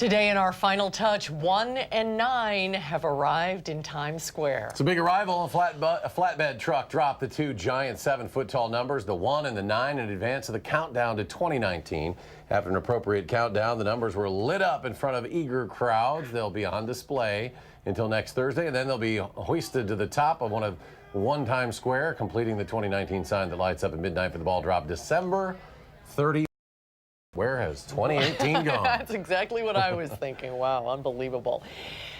Today in our final touch, 1 and 9 have arrived in Times Square. It's a big arrival. A flatbed truck dropped the two giant 7-foot-tall numbers, the 1 and the 9, in advance of the countdown to 2019. After an appropriate countdown, the numbers were lit up in front of eager crowds. They'll be on display until next Thursday, and then they'll be hoisted to the top of one Times Square, completing the 2019 sign that lights up at midnight for the ball drop December 30th. Where has 2018 gone? That's exactly what I was thinking. Wow, unbelievable.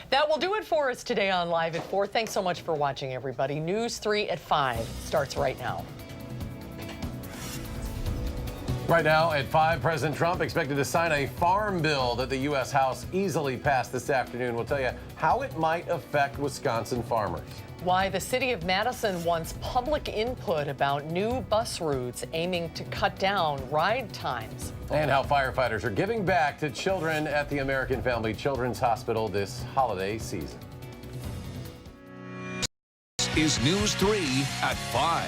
That will do it for us today on Live at 4. Thanks so much for watching, everybody. News 3 at 5 starts right now. Right now at 5, President Trump expected to sign a farm bill that the U.S. House easily passed this afternoon. We'll tell you how it might affect Wisconsin farmers. Why the city of Madison wants public input about new bus routes aiming to cut down ride times. And how firefighters are giving back to children at the American Family Children's Hospital this holiday season. This is News 3 at 5.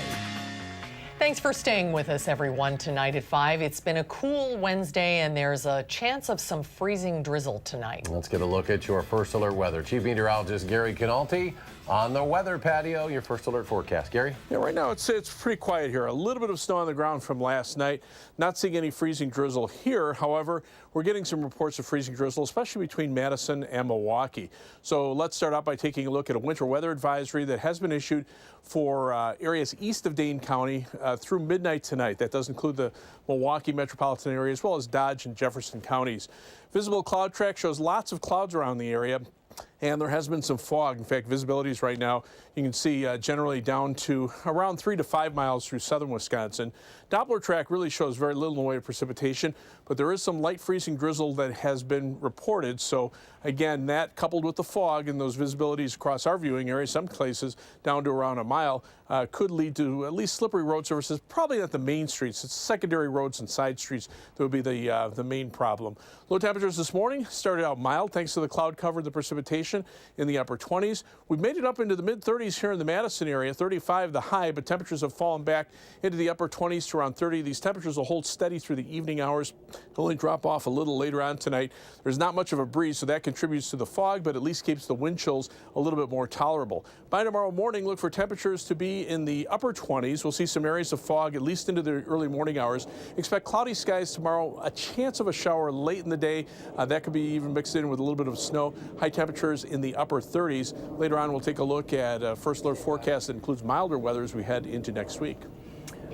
Thanks for staying with us, everyone, tonight at 5. It's been a cool Wednesday, and there's a chance of some freezing drizzle tonight. Let's get a look at your first alert weather. Chief Meteorologist Gary Canalti on the weather patio. Your first alert forecast. Gary? Yeah, right now it's pretty quiet here. A little bit of snow on the ground from last night. Not seeing any freezing drizzle here. However, we're getting some reports of freezing drizzle, especially between Madison and Milwaukee. So let's start out by taking a look at a winter weather advisory that has been issued for areas east of Dane County through midnight tonight. That does include the Milwaukee metropolitan area as well as Dodge and Jefferson counties. Visible cloud track shows lots of clouds around the area. And there has been some fog. In fact, visibilities right now, you can see generally down to around 3 to 5 miles through southern Wisconsin. Doppler track really shows very little in the way of precipitation, but there is some light freezing drizzle that has been reported. So again, that coupled with the fog and those visibilities across our viewing area, some places down to around a mile, could lead to at least slippery road surfaces. Probably not the main streets. It's secondary roads and side streets that would be the main problem. Low temperatures this morning started out mild thanks to the cloud cover, the precipitation in the upper 20s. We've made it up into the mid-30s here in the Madison area, 35 the high, but temperatures have fallen back into the upper 20s to around 30. These temperatures will hold steady through the evening hours. They'll only drop off a little later on tonight. There's not much of a breeze, so that contributes to the fog, but at least keeps the wind chills a little bit more tolerable. By tomorrow morning, look for temperatures to be in the upper 20s. We'll see some areas of fog at least into the early morning hours. Expect cloudy skies tomorrow, a chance of a shower late in the day. That could be even mixed in with a little bit of snow. High temperatures in the upper 30s. Later on, we'll take a look at a first alert forecast that includes milder weather as we head into next week.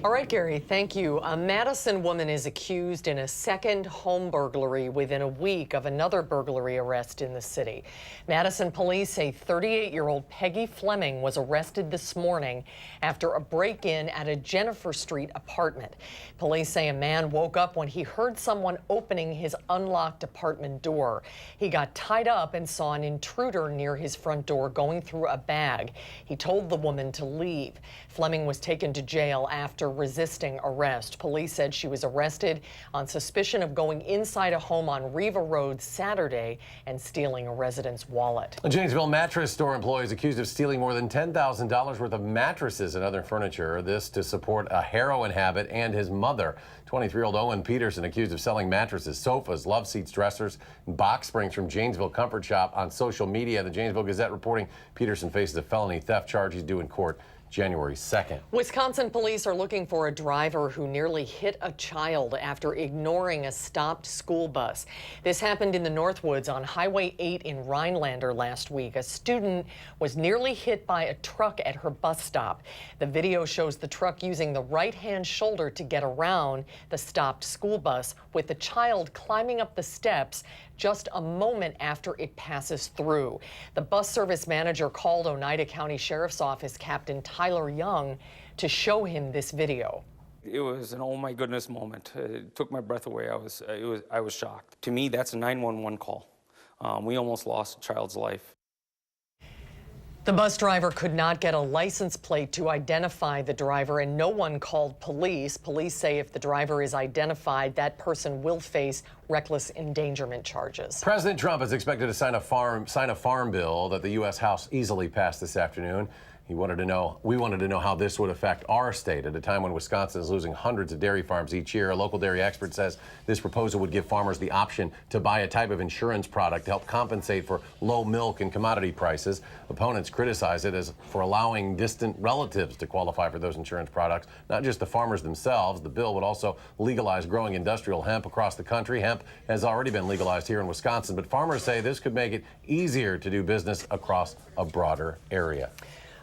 All right, Gary, thank you. A Madison woman is accused in a second home burglary within a week of another burglary arrest in the city. Madison police say 38-year-old Peggy Fleming was arrested this morning after a break-in at a Jennifer Street apartment. Police say a man woke up when he heard someone opening his unlocked apartment door. He got tied up and saw an intruder near his front door going through a bag. He told the woman to leave. Fleming was taken to jail after resisting arrest. Police said she was arrested on suspicion of going inside a home on Riva Road Saturday and stealing a resident's wallet. A Janesville mattress store employee is accused of stealing more than $10,000 worth of mattresses and other furniture. This to support a heroin habit and his mother. 23-year-old Owen Peterson accused of selling mattresses, sofas, love seats, dressers, and box springs from Janesville Comfort Shop on social media. The Janesville Gazette reporting Peterson faces a felony theft charge. He's due in court January 2nd. Wisconsin police are looking for a driver who nearly hit a child after ignoring a stopped school bus. This happened in the Northwoods on Highway 8 in Rhinelander last week. A student was nearly hit by a truck at her bus stop. The video shows the truck using the right-hand shoulder to get around the stopped school bus, with the child climbing up the steps just a moment after it passes through. The bus service manager called Oneida County Sheriff's Office Captain Tyler Young to show him this video. It was an oh my goodness moment. It took my breath away. I was shocked. To me, that's a 911 call. We almost lost a child's life. The bus driver could not get a license plate to identify the driver, and no one called police. Police say if the driver is identified, that person will face reckless endangerment charges. President Trump is expected to sign a farm bill that the U.S. House easily passed this afternoon. We wanted to know how this would affect our state at a time when Wisconsin is losing hundreds of dairy farms each year. A local dairy expert says this proposal would give farmers the option to buy a type of insurance product to help compensate for low milk and commodity prices. Opponents criticize it as for allowing distant relatives to qualify for those insurance products, not just the farmers themselves. The bill would also legalize growing industrial hemp across the country. Hemp has already been legalized here in Wisconsin, but farmers say this could make it easier to do business across a broader area.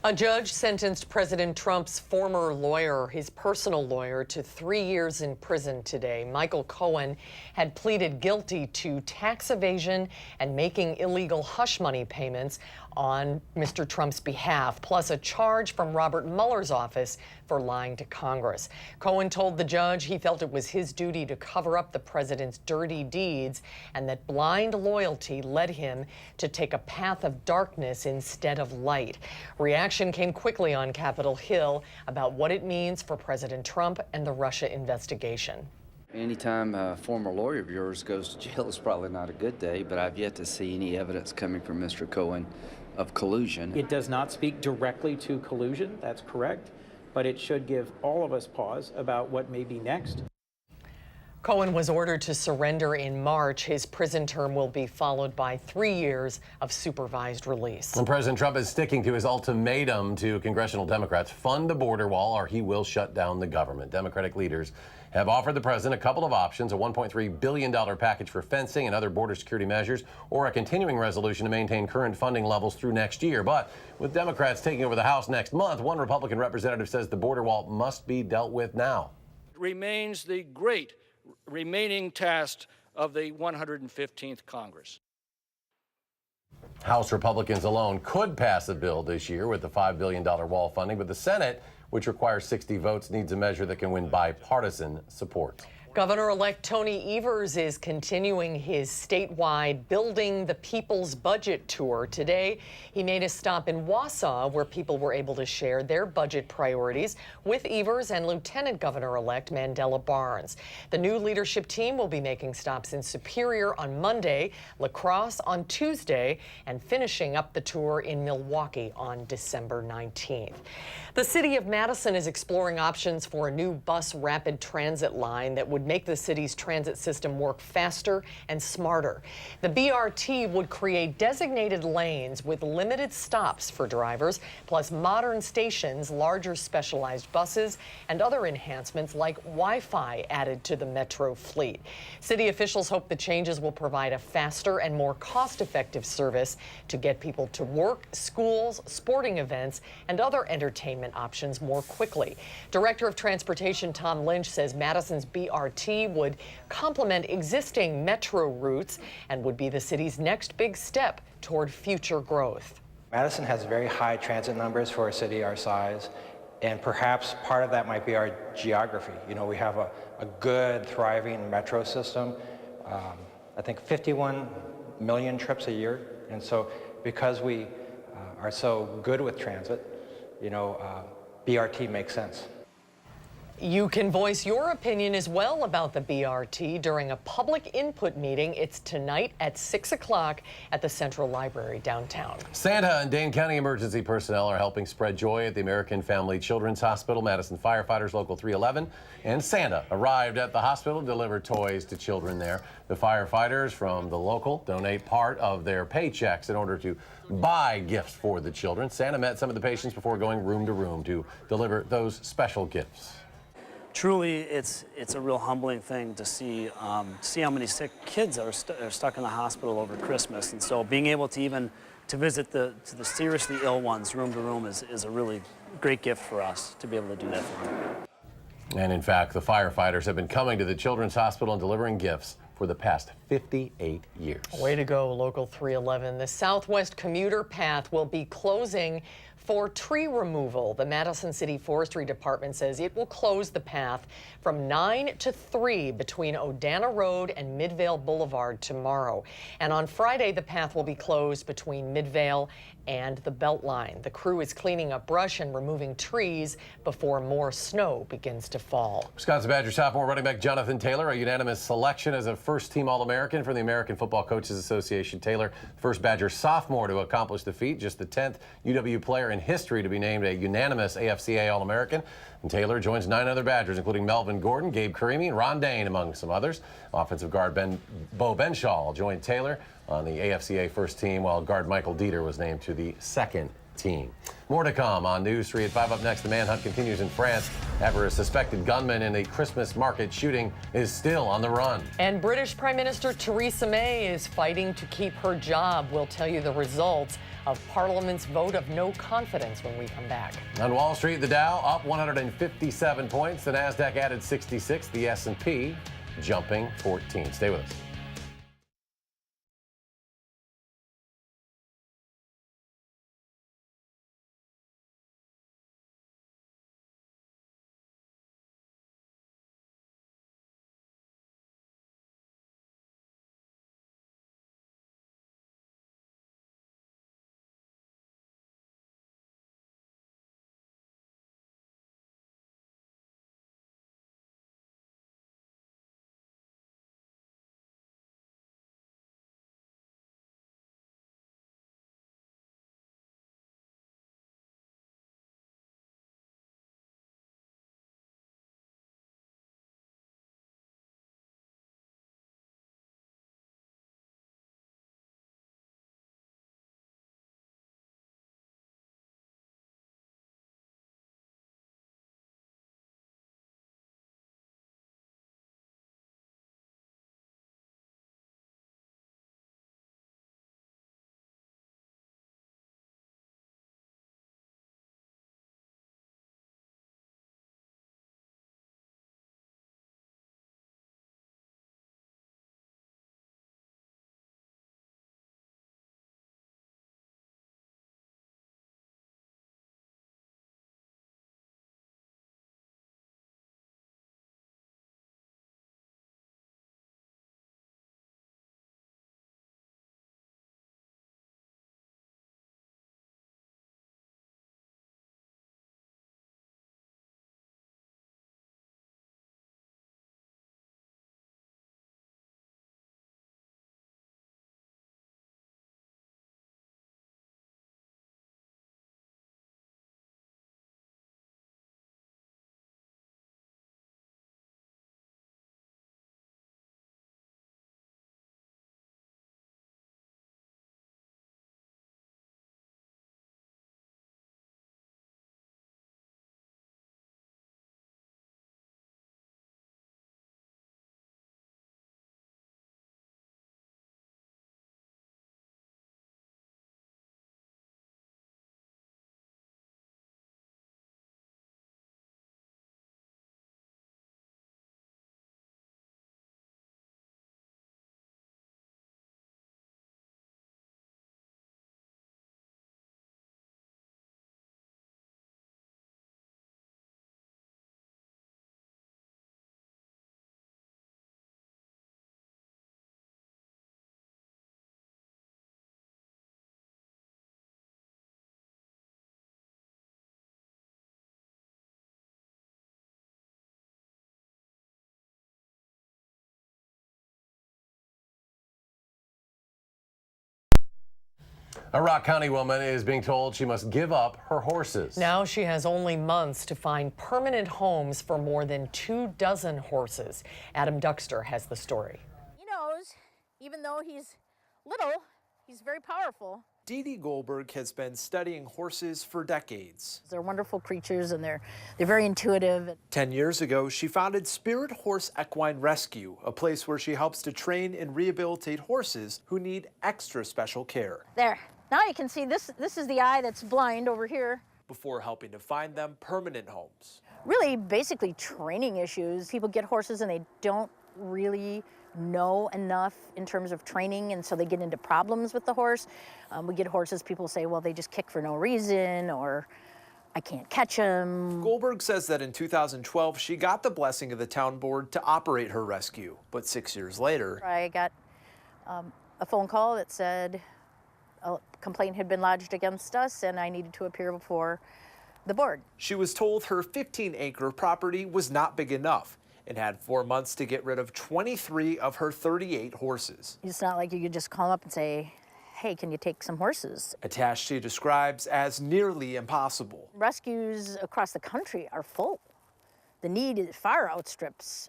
A judge sentenced President Trump's former lawyer, his personal lawyer, to 3 years in prison today. Michael Cohen had pleaded guilty to tax evasion and making illegal hush money payments on Mr. Trump's behalf, plus a charge from Robert Mueller's office for lying to Congress. Cohen told the judge he felt it was his duty to cover up the president's dirty deeds and that blind loyalty led him to take a path of darkness instead of light. Reaction came quickly on Capitol Hill about what it means for President Trump and the Russia investigation. Anytime a former lawyer of yours goes to jail is probably not a good day, but I've yet to see any evidence coming from Mr. Cohen of collusion. It does not speak directly to collusion, that's correct, but it should give all of us pause about what may be next. Cohen was ordered to surrender in March. His prison term will be followed by 3 years of supervised release. And President Trump is sticking to his ultimatum to congressional Democrats: fund the border wall or he will shut down the government. Democratic leaders have offered the president a couple of options: a $1.3 billion package for fencing and other border security measures, or a continuing resolution to maintain current funding levels through next year. But with Democrats taking over the House next month, one Republican representative says the border wall must be dealt with now. It remains the great remaining task of the 115th Congress. House Republicans alone could pass a bill this year with the $5 billion wall funding, but the Senate, which requires 60 votes, needs a measure that can win bipartisan support. Governor-elect Tony Evers is continuing his statewide Building the People's Budget tour. Today, he made a stop in Wausau, where people were able to share their budget priorities with Evers and Lieutenant Governor-elect Mandela Barnes. The new leadership team will be making stops in Superior on Monday, La Crosse on Tuesday, and finishing up the tour in Milwaukee on December 19th. The city of Madison is exploring options for a new bus rapid transit line that would make the city's transit system work faster and smarter. The BRT would create designated lanes with limited stops for drivers, plus modern stations, larger specialized buses, and other enhancements like Wi-Fi added to the metro fleet. City officials hope the changes will provide a faster and more cost-effective service to get people to work, schools, sporting events, and other entertainment options more quickly. Director of Transportation Tom Lynch says Madison's BRT would complement existing metro routes and would be the city's next big step toward future growth. Madison has very high transit numbers for a city our size, and perhaps part of that might be our geography. You know, we have a good, thriving metro system. I think 51 million trips a year, and so because we are so good with transit, you know, BRT makes sense. You can voice your opinion as well about the BRT during a public input meeting. It's tonight at 6 o'clock at the Central Library downtown. Santa and Dane County emergency personnel are helping spread joy at the American Family Children's Hospital. Madison firefighters, Local 311, and Santa arrived at the hospital to deliver toys to children there. The firefighters from the local donate part of their paychecks in order to buy gifts for the children. Santa met some of the patients before going room to room to deliver those special gifts. Truly, it's a real humbling thing to see how many sick kids are stuck in the hospital over Christmas, and so being able to even to visit the seriously ill ones room to room is a really great gift for us to be able to do that for them. And in fact, the firefighters have been coming to the Children's Hospital and delivering gifts for the past 58 years. Way to go, Local 311. The Southwest commuter path will be closing for tree removal. The Madison City Forestry Department says it will close the path from 9 to 3 between Odana Road and Midvale Boulevard tomorrow. And on Friday, the path will be closed between Midvale and the Beltline. The crew is cleaning up brush and removing trees before more snow begins to fall. Wisconsin Badger sophomore running back Jonathan Taylor, a unanimous selection as a first-team All-American for the American Football Coaches Association. Taylor, first Badger sophomore to accomplish the feat, just the 10th UW player in in history to be named a unanimous AFCA All-American. And Taylor joins 9 other Badgers, including Melvin Gordon, Gabe Karimi, and Ron Dane, among some others. Offensive guard Bo Benshaw joined Taylor on the AFCA first team, while guard Michael Dieter was named to the second team. More to come on News 3 at 5. Up next, the manhunt continues in France after a suspected gunman in a Christmas market shooting is still on the run. And British Prime Minister Theresa May is fighting to keep her job. We'll tell you the results of Parliament's vote of no confidence when we come back. On Wall Street, the Dow up 157 points. The Nasdaq added 66. The S&P jumping 14. Stay with us. A Rock County woman is being told she must give up her horses. Now she has only months to find permanent homes for more than 24 horses. Adam Duxter has the story. He knows, even though he's little, he's very powerful. Dee Dee Goldberg has been studying horses for decades. They're wonderful creatures and they're very intuitive. 10 years ago, she founded Spirit Horse Equine Rescue, a place where she helps to train and rehabilitate horses who need extra special care. There, now you can see this is the eye that's blind over here. Before helping to find them permanent homes. Really, basically training issues. People get horses and they don't really know enough in terms of training, and so they get into problems with the horse. We get horses, people say, well, they just kick for no reason, or I can't catch them. Goldberg says that in 2012, she got the blessing of the town board to operate her rescue. But 6 years later, I got a phone call that said a complaint had been lodged against us and I needed to appear before the board. She was told her 15-acre property was not big enough and had 4 months to get rid of 23 of her 38 horses. It's not like you could just call up and say, hey, can you take some horses? A task she describes as nearly impossible. Rescues across the country are full. The need far outstrips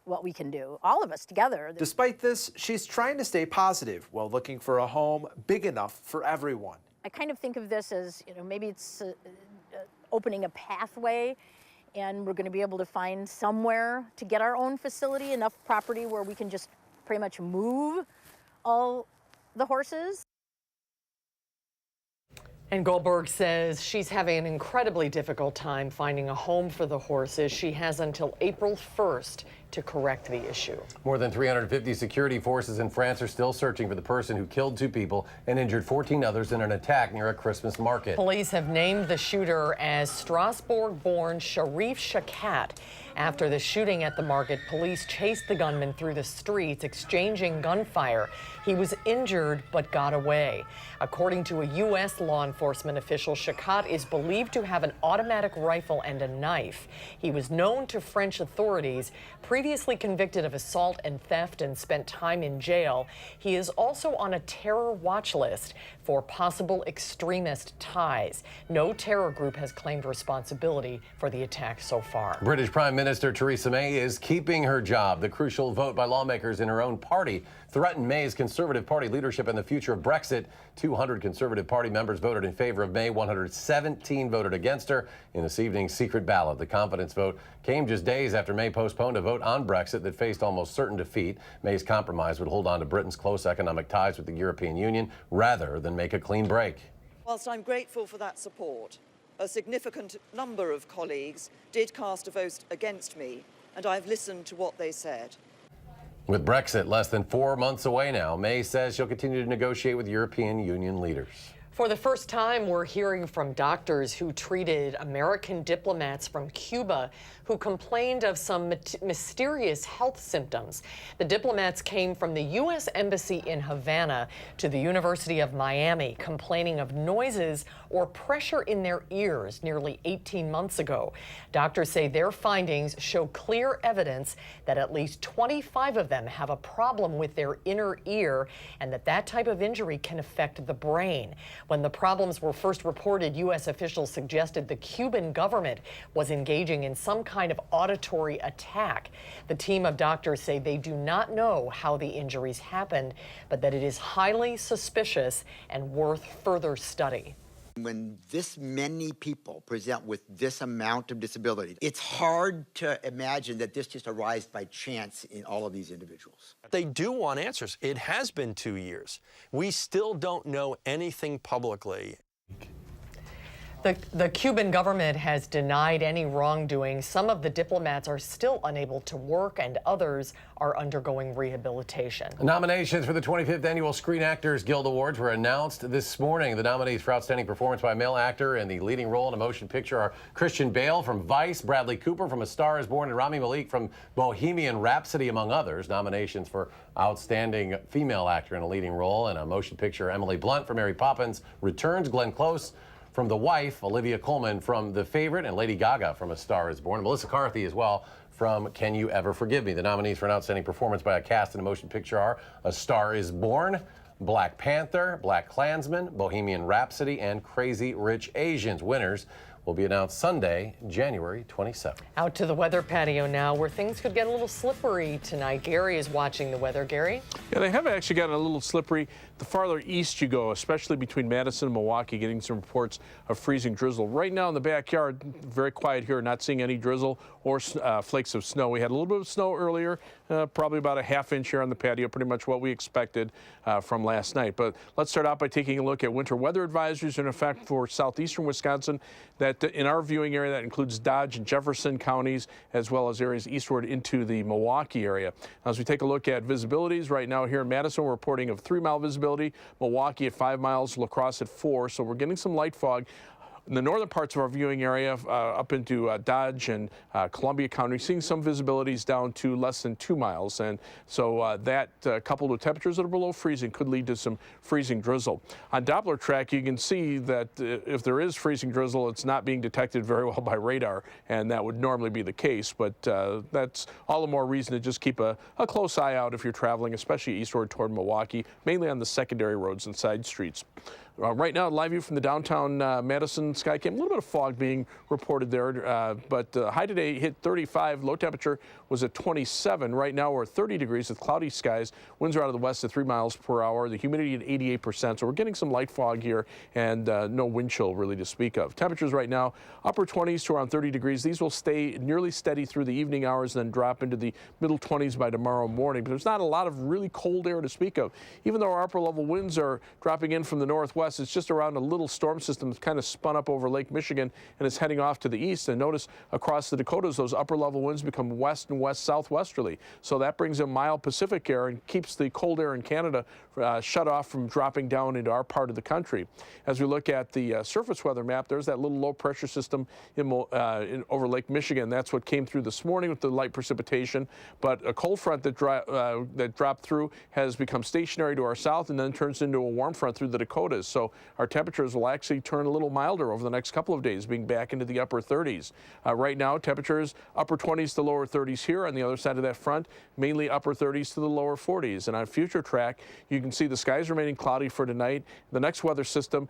what we can do, all of us together. Despite this, she's trying to stay positive while looking for a home big enough for everyone. I kind of think of this as, maybe it's opening a pathway, and we're going to be able to find somewhere to get our own facility, enough property where we can just pretty much move all the horses. And Goldberg says she's having an incredibly difficult time finding a home for the horses. She has until April 1st to correct the issue. More than 350 security forces in France are still searching for the person who killed 2 people and injured 14 others in an attack near a Christmas market. Police have named the shooter as Strasbourg-born Sharif Shakat. After the shooting at the market, police chased the gunman through the streets, exchanging gunfire. He was injured but got away. According to a U.S. law enforcement official, Shakat is believed to have an automatic rifle and a knife. He was known to French authorities, previously convicted of assault and theft, and spent time in jail. He is also on a terror watch list for possible extremist ties. No terror group has claimed responsibility for the attack so far. British Prime Minister Theresa May is keeping her job. The crucial vote by lawmakers in her own party threatened May's Conservative Party leadership and the future of Brexit. 200 Conservative Party members voted in favor of May. 117 voted against her in this evening's secret ballot. The confidence vote came just days after May postponed a vote on Brexit that faced almost certain defeat. May's compromise would hold on to Britain's close economic ties with the European Union rather than make a clean break. Whilst I'm grateful for that support, a significant number of colleagues did cast a vote against me, and I've listened to what they said. With Brexit less than 4 months away now, May says she'll continue to negotiate with European Union leaders. For the first time, we're hearing from doctors who treated American diplomats from Cuba who complained of some mysterious health symptoms. The diplomats came from the U.S. Embassy in Havana to the University of Miami, complaining of noises or pressure in their ears nearly 18 months ago. Doctors say their findings show clear evidence that at least 25 of them have a problem with their inner ear, and that type of injury can affect the brain. When the problems were first reported, U.S. officials suggested the Cuban government was engaging in some kind of auditory attack. The team of doctors say they do not know how the injuries happened, but that it is highly suspicious and worth further study. When this many people present with this amount of disability, it's hard to imagine that this just arises by chance in all of these individuals. They do want answers. It has been 2 years. We still don't know anything publicly. The Cuban government has denied any wrongdoing. Some of the diplomats are still unable to work, and others are undergoing rehabilitation. Nominations for the 25th Annual Screen Actors Guild Awards were announced this morning. The nominees for Outstanding Performance by a Male Actor in the Leading Role in a Motion Picture are Christian Bale from Vice, Bradley Cooper from A Star is Born, and Rami Malek from Bohemian Rhapsody, among others. Nominations for Outstanding Female Actor in a Leading Role in a Motion Picture: Emily Blunt from Mary Poppins Returns, Glenn Close from The Wife, Olivia Colman from The Favorite, and Lady Gaga from A Star is Born. Melissa Carthy as well from Can You Ever Forgive Me? The nominees for an outstanding performance by a cast in a motion picture are A Star is Born, Black Panther, Black Klansman, Bohemian Rhapsody, and Crazy Rich Asians. Winners will be announced Sunday, January 27th. Out to the weather patio now, where things could get a little slippery tonight. Gary is watching the weather. Gary? Yeah, they have actually gotten a little slippery the farther east you go, especially between Madison and Milwaukee, getting some reports of freezing drizzle. Right now in the backyard, very quiet here, not seeing any drizzle or flakes of snow. We had a little bit of snow earlier, probably about a ½ inch here on the patio, pretty much what we expected from last night. But let's start out by taking a look at winter weather advisories in effect for southeastern Wisconsin. That in our viewing area, that includes Dodge and Jefferson counties, as well as areas eastward into the Milwaukee area. Now, as we take a look at visibilities, right now here in Madison, we're reporting of 3-mile visibility, Milwaukee at 5 miles, La Crosse at 4, so we're getting some light fog. In the northern parts of our viewing area, up into Dodge and Columbia County, seeing some visibilities down to less than 2 miles. And so that coupled with temperatures that are below freezing could lead to some freezing drizzle. On Doppler track, you can see that if there is freezing drizzle, it's not being detected very well by radar, and that would normally be the case. But that's all the more reason to just keep a close eye out if you're traveling, especially eastward toward Milwaukee, mainly on the secondary roads and side streets. Right now, live view from the downtown Madison Skycam. A little bit of fog being reported there, but high today hit 35. Low temperature was at 27. Right now, we're at 30 degrees with cloudy skies. Winds are out of the west at 3 miles per hour. The humidity at 88%. So we're getting some light fog here and no wind chill really to speak of. Temperatures right now, upper 20s to around 30 degrees. These will stay nearly steady through the evening hours and then drop into the middle 20s by tomorrow morning. But there's not a lot of really cold air to speak of. Even though our upper level winds are dropping in from the northwest, it's just around a little storm system that's kind of spun up over Lake Michigan and is heading off to the east. And notice across the Dakotas, those upper level winds become west and west southwesterly. So that brings in mild Pacific air and keeps the cold air in Canada shut off from dropping down into our part of the country. As we look at the surface weather map, there's that little low pressure system over Lake Michigan. That's what came through this morning with the light precipitation. But a cold front that dropped through has become stationary to our south and then turns into a warm front through the Dakotas. So our temperatures will actually turn a little milder over the next couple of days, being back into the upper 30s. Right now, temperatures upper 20s to lower 30s here. On the other side of that front, mainly upper 30s to the lower 40s. And on future track, you can see the skies remaining cloudy for tonight. The next weather system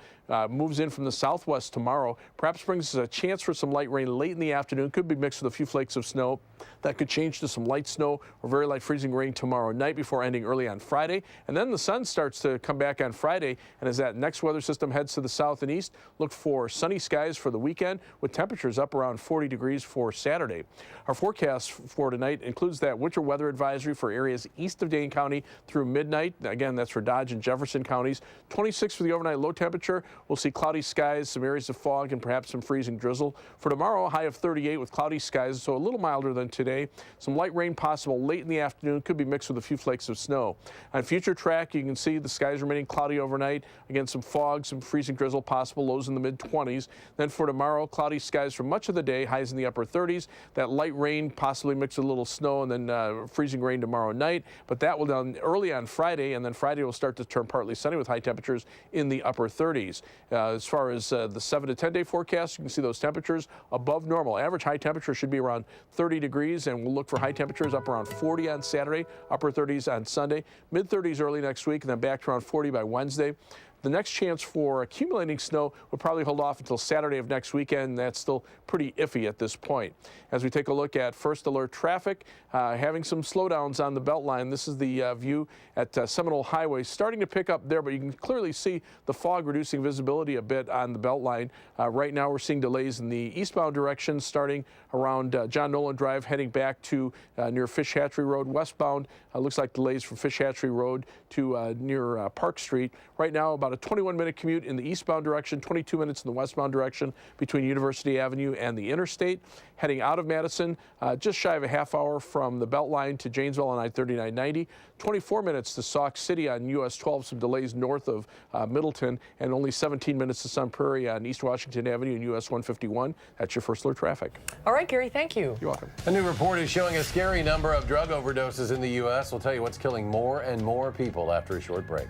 moves in from the southwest tomorrow. Perhaps brings us a chance for some light rain late in the afternoon. Could be mixed with a few flakes of snow. That could change to some light snow or very light freezing rain tomorrow night before ending early on Friday. And then the sun starts to come back on Friday. And as that next weather system heads to the south and east, look for sunny skies for the weekend with temperatures up around 40 degrees for Saturday. Our forecast for tonight includes that winter weather advisory for areas east of Dane County through midnight. Again, that's for Dodge and Jefferson counties. 26 for the overnight low temperature. We'll see cloudy skies, some areas of fog, and perhaps some freezing drizzle. For tomorrow, a high of 38 with cloudy skies, so a little milder than today. Some light rain possible late in the afternoon. Could be mixed with a few flakes of snow. On future track, you can see the skies remaining cloudy overnight. Again, some fog, some freezing drizzle possible, lows in the mid-20s. Then for tomorrow, cloudy skies for much of the day, highs in the upper 30s. That light rain possibly mixed with a little snow and then freezing rain tomorrow night. But that will down early on Friday, and then Friday will start to turn partly sunny with high temperatures in the upper 30s. As far as the 7 to 10 day forecast, you can see those temperatures above normal. Average high temperature should be around 30 degrees, and we'll look for high temperatures up around 40 on Saturday, upper 30s on Sunday, mid 30s early next week, and then back to around 40 by Wednesday. The next chance for accumulating snow will probably hold off until Saturday of next weekend. That's still pretty iffy at this point. As we take a look at first alert traffic, having some slowdowns on the Beltline. This is the view at Seminole Highway, starting to pick up there, but you can clearly see the fog reducing visibility a bit on the Beltline. Right now we're seeing delays in the eastbound direction starting around John Nolan Drive, heading back to near Fish Hatchery Road. Westbound, looks like delays from Fish Hatchery Road to near Park Street. Right now, about a 21-minute commute in the eastbound direction, 22 minutes in the westbound direction between University Avenue and the interstate. Heading out of Madison, just shy of a half hour from the Beltline to Janesville on I-3990. 24 minutes to Sauk City on US 12, some delays north of Middleton, and only 17 minutes to Sun Prairie on East Washington Avenue and US 151. That's your first alert traffic. All right, Gary, thank you. You're welcome. A new report is showing a scary number of drug overdoses in the U.S. We'll tell you what's killing more and more people after a short break.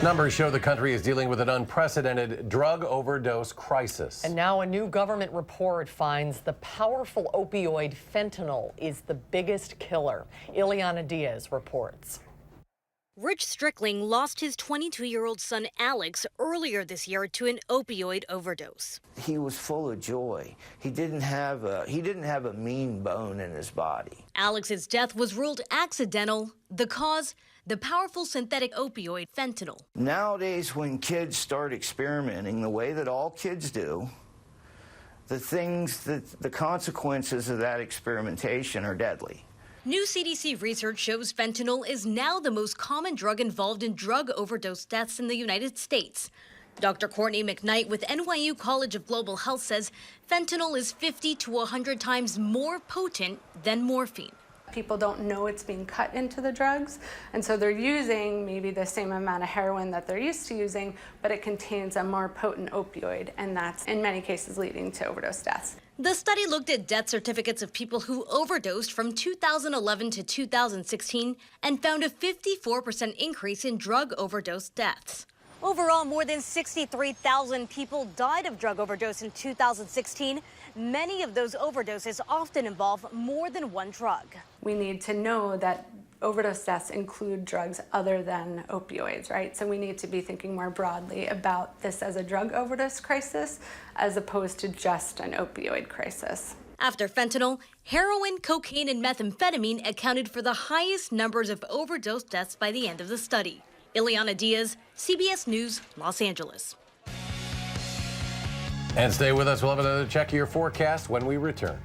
Numbers show the country is dealing with an unprecedented drug overdose crisis. And now a new government report finds the powerful opioid fentanyl is the biggest killer. Ileana Diaz reports. Rich Strickling lost his 22-year-old son Alex earlier this year to an opioid overdose. He was full of joy. He didn't have a mean bone in his body. Alex's death was ruled accidental. The cause? The powerful synthetic opioid fentanyl. Nowadays, when kids start experimenting the way that all kids do, the consequences of that experimentation are deadly. New CDC research shows fentanyl is now the most common drug involved in drug overdose deaths in the United States. Dr. Courtney McKnight with NYU College of Global Health says fentanyl is 50 to 100 times more potent than morphine. People don't know it's being cut into the drugs, and so they're using maybe the same amount of heroin that they're used to using, but it contains a more potent opioid, and that's in many cases leading to overdose deaths. The study looked at death certificates of people who overdosed from 2011 to 2016 and found a 54% increase in drug overdose deaths. Overall, more than 63,000 people died of drug overdose in 2016. Many of those overdoses often involve more than one drug. We need to know that overdose deaths include drugs other than opioids, right? So we need to be thinking more broadly about this as a drug overdose crisis as opposed to just an opioid crisis. After fentanyl, heroin, cocaine, and methamphetamine accounted for the highest numbers of overdose deaths by the end of the study. Ileana Diaz, CBS News, Los Angeles. And stay with us. We'll have another check of your forecast when we return.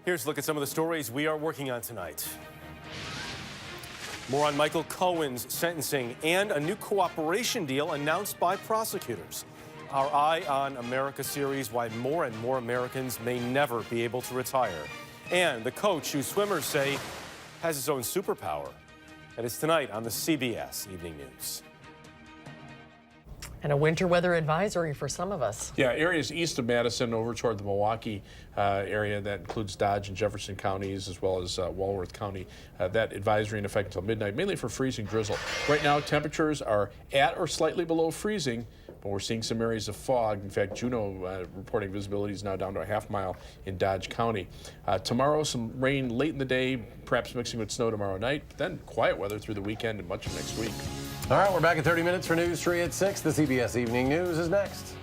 Here's a look at some of the stories we are working on tonight. More on Michael Cohen's sentencing and a new cooperation deal announced by prosecutors. Our Eye on America series, why more and more Americans may never be able to retire. And the coach who swimmers say has his own superpower. And it's tonight on the CBS Evening News. And a winter weather advisory for some of us. Yeah, areas east of Madison over toward the Milwaukee area, that includes Dodge and Jefferson counties as well as Walworth County. That advisory in effect until midnight, mainly for freezing drizzle. Right now, temperatures are at or slightly below freezing, but we're seeing some areas of fog. In fact, Juneau reporting visibility is now down to a half mile in Dodge County. Tomorrow, some rain late in the day, perhaps mixing with snow tomorrow night, but then quiet weather through the weekend and much of next week. All right, we're back in 30 minutes for News 3 at 6. The CBS Evening News is next.